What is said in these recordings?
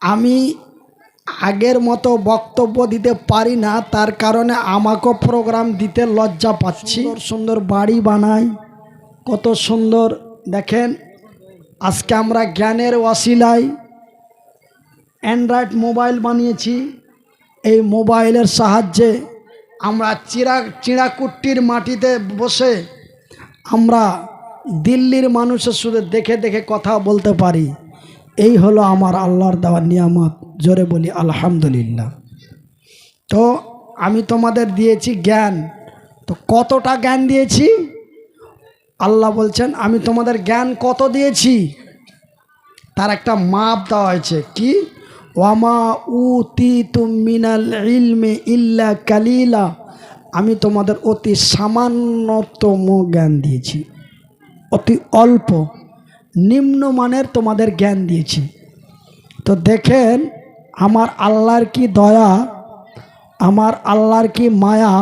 আমি আগের মতো বক্তব্য দিতে পারি না, তার কারণে আমাকেও প্রোগ্রাম দিতে লজ্জা পাচ্ছি। সুন্দর বাড়ি বানাই, কত সুন্দর দেখেন। আজকে আমরা জ্ঞানের ওয়াসিলায় অ্যান্ড্রয়েড মোবাইল বানিয়েছি। এই মোবাইলের সাহায্যে আমরা চিড়াকুট্টির মাটিতে বসে আমরা দিল্লির মানুষের সাথে দেখে দেখে কথা বলতে পারি। এই হলো আমার আল্লাহর দেওয়া নিয়ামত। জোরে বলি আলহামদুলিল্লাহ। তো আমি তোমাদের দিয়েছি জ্ঞান, তো কতটা জ্ঞান দিয়েছি? আল্লাহ বলছেন আমি তোমাদের জ্ঞান কত দিয়েছি তার একটা মাপ দেওয়া হয়েছে। কি? ওয়ামা উতিতুম মিনাল ইলমি ইল্লা কালিলা, আমি তোমাদের অতি সামান্যতম জ্ঞান দিয়েছি, অতি অল্প নিম্নমানের তোমাদের জ্ঞান দিয়েছি। তো দেখেন আমার আল্লাহর কি দয়া, আমার আল্লাহর কি মায়া,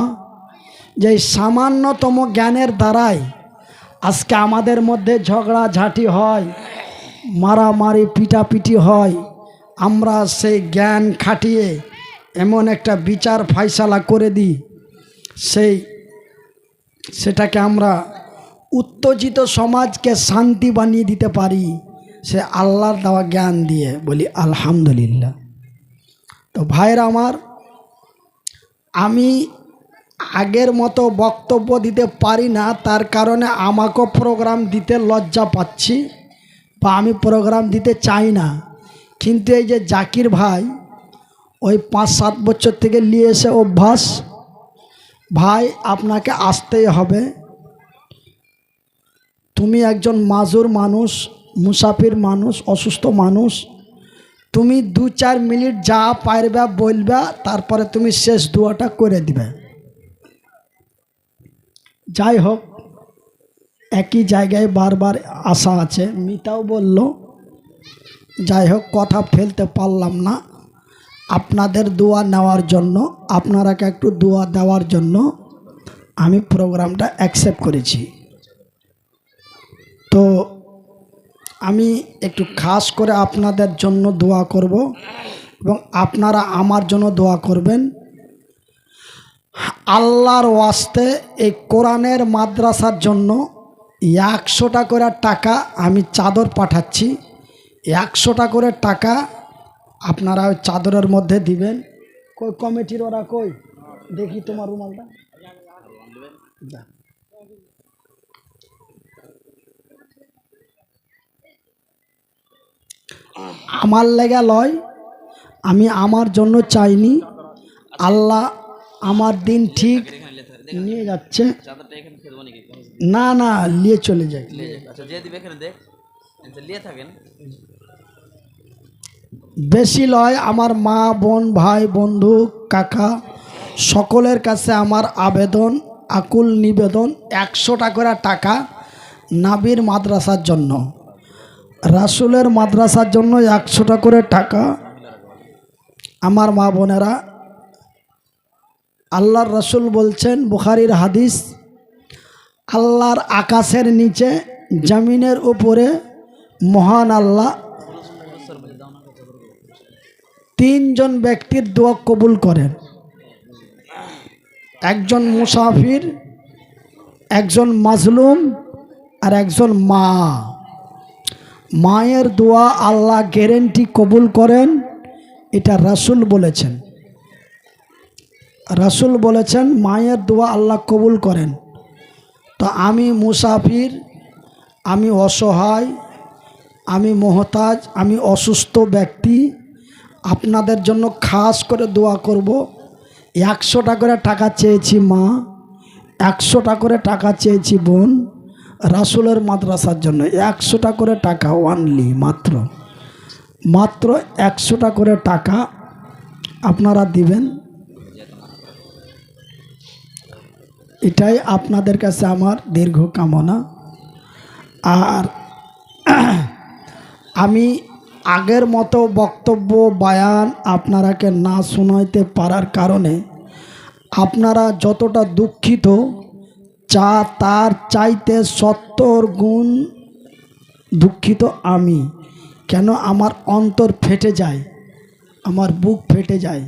যে সামান্যতম জ্ঞানের দ্বারাই আজকে আমাদের মধ্যে ঝগড়াঝাঁটি হয়, মারামারি পিটাপিটি হয়। আমরা সেই জ্ঞান খাটিয়ে এমন একটা বিচার ফয়সালা করে দিই, সেটাকে আমরা উত্তেজিত সমাজকে শান্তি বানিয়ে দিতে পারি সে আল্লাহর দেওয়া জ্ঞান দিয়ে। বলি আলহামদুলিল্লাহ। তো ভাইরা আমার, আমি আগের মতো বক্তব্য দিতে পারি না, তার কারণে আমাকেও প্রোগ্রাম দিতে লজ্জা পাচ্ছি বা আমি প্রোগ্রাম দিতে চাই না। কিন্তু এই যে জাকির ভাই ওই 5-7 বছর থেকে নিয়ে এসে অভ্যাস, ভাই আপনাকে আসতেই হবে। তুমি একজন মাজুর মানুষ, মুসাফির মানুষ, অসুস্থ মানুষ, তুমি 2-4 মিনিট যা পারবে বলবে, তারপরে তুমি শেষ দোয়াটা করে দিবে। যাই হোক, একই জায়গায় বারবার আসা আছে, মিতাও বলল। যাই হোক, কথা ফেলতে পারলাম না। আপনাদের দোয়া নেওয়ার জন্য, আপনারাকে একটু দোয়া দেওয়ার জন্য আমি প্রোগ্রামটা অ্যাকসেপ্ট করেছি। তো আমি একটু খাস করে আপনাদের জন্য দোয়া করব এবং আপনারা আমার জন্য দোয়া করবেন। আল্লাহর ওয়াস্তে এই কোরআনের মাদ্রাসার জন্য 100টা করে টাকা আমি চাদর পাঠাচ্ছি। 100টা করে টাকা আপনারা ওই চাদরের মধ্যে দিবেন। কই কমিটির ওরা কই? দেখি তোমার রুমালটা। আমার লেগে লয়, আমি আমার জন্য চাইনি। আল্লাহ আমার দিন ঠিক নিয়ে যাচ্ছে। না না, নিয়ে চলে যায়। বেশি লয়। আমার মা বোন ভাই বন্ধু কাকা সকলের কাছে আমার আবেদন, আকুল নিবেদন, 100টা করে টাকা নাবির মাদ্রাসার জন্য, রাসূলের মাদ্রাসার জন্য 100টা করে টাকা। আমার মা বোনেরা, আল্লাহর রাসূল বলছেন, বুখারীর হাদিস, আল্লাহর আকাশের নিচে জমিনের উপরে মহান আল্লাহ 3 জন ব্যক্তির দোয়া কবুল করেন। একজন মুসাফির, একজন মাজলুম, আর একজন মা। মায়ের দোয়া আল্লাহ গ্যারেন্টি কবুল করেন, এটা রাসূল বলেছেন। রাসূল বলেছেন মায়ের দোয়া আল্লাহ কবুল করেন। তো আমি মুসাফির, আমি অসহায়, আমি মুহতাজ, আমি অসুস্থ ব্যক্তি, আপনাদের জন্য খাস করে দোয়া করব। 100টা করে টাকা চেয়েছি মা, 100টা করে টাকা চেয়েছি বোন, রাসূলের মাদ্রাসার জন্য 100টা করে টাকা ওয়ানলি, মাত্র 100টা করে টাকা আপনারা দিবেন। এটাই আপনাদের কাছে আমার দীর্ঘ কামনা। আর আমি আগের মতো বক্তব্য বয়ান আপনারাকে না শোনাইতে পারার কারণে আপনারা যতটা দুঃখিত, তার চাইতে 70 গুণ দুঃখিত আমি। কেন? আমার অন্তর ফেটে যায়। আমার বুক ফেটে যায়।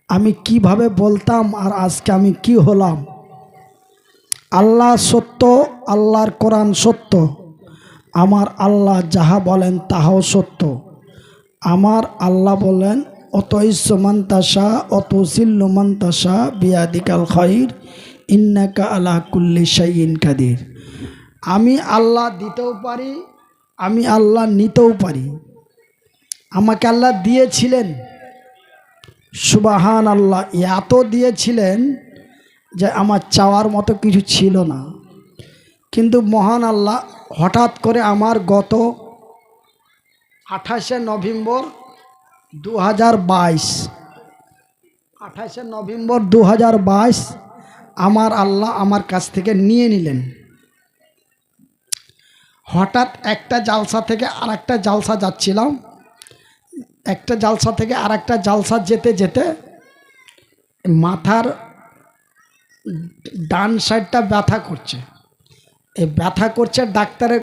আমি কিভাবে বলতাম আর আজকে আমি কি হলাম। আল্লাহ সত্য, আল্লাহর কোরআন সত্য, আমার আল্লাহ যাহা বলেন তাহাও সত্য। আমার আল্লাহ বলেন অত ইসমান্তাসা অত সিল্লুমান্তাসা বিয়াদিকাল খৈর ইন্নাকা আলা কুল্লি শাইইন কাদির। আমি আল্লাহ দিতেও পারি, আমি আল্লাহ নিতেও পারি। আমাকে আল্লাহ দিয়েছিলেন, সুবহান আল্লাহ, এত দিয়েছিলেন যে আমার চাওয়ার মতো কিছু ছিল না। কিন্তু মহান আল্লাহ হঠাৎ করে আমার গত 28শে নভেম্বর 2022, 28শে নভেম্বর 2022 আমার আল্লাহ আমার কাছ থেকে নিয়ে নিলেন। হঠাৎ একটা জালসা থেকে আর একটা জালসা যাচ্ছিলাম, একটা জালসা থেকে আর একটা জালসা যেতে যেতে মাথার ডান সাইডটা ব্যথা করছে। এই ব্যথা করছে, ডাক্তারের